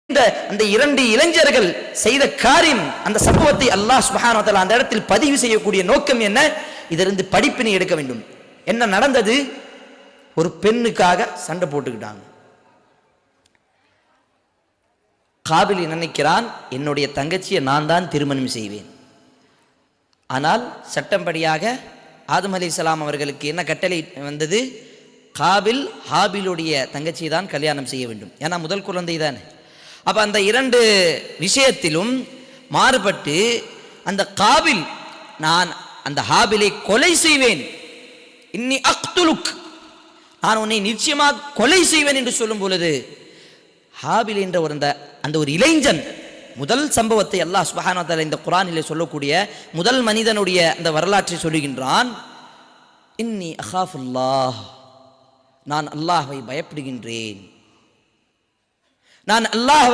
அந்த இரண்டு இளைஞர்கள் செய்த காரியம், அந்த சம்பவத்தை அல்லாஹ் சுப்ஹானஹு வ தஆலா அந்த இடத்தில் பதிவு செய்யக்கூடிய நோக்கம் என்ன? இதிலிருந்து படிப்பினை எடுக்க வேண்டும். என்ன நடந்தது? ஒரு பெண்ணுக்காக சண்டை போட்டுக்கிட்டாங்க. காபில் நினைக்கிறான், என்னுடைய தங்கச்சியை நான் தான் திருமணம் செய்வேன். ஆனால் சட்டம்படியாக ஆதம் அலைஹிஸ்ஸலாம் அவர்களுக்கு என்ன கட்டளை வந்தது? காபில் ஹாபிலுடைய தங்கச்சியை தான் கல்யாணம் செய்ய வேண்டும். ஏன்னா முதல் குழந்தை தானே. அப்ப அந்த இரண்டு விஷயத்திலும் மாறுபட்டு அந்த காபில், நான் அந்த ஹாபிலை கொலை செய்வேன், இன்னி அக்துலுக், நான் உன்னை நிச்சயமாக கொலை செய்வேன் என்று சொல்லும் பொழுது, ஹாபில் என்ற அந்த ஒரு இளைஞன், முதல் சம்பவத்தை அல்லாஹ் சுப்ஹானஹு வ தஆலா இந்த குர்ஆனிலே சொல்லக்கூடிய முதல் மனிதனுடைய அந்த வரலாற்றை சொல்லுகின்றான். இன்னி அகாஃபுல்லாஹ், நான் அல்லாஹ்வை பயப்படுகின்றேன், நான் அல்லாஹ்வை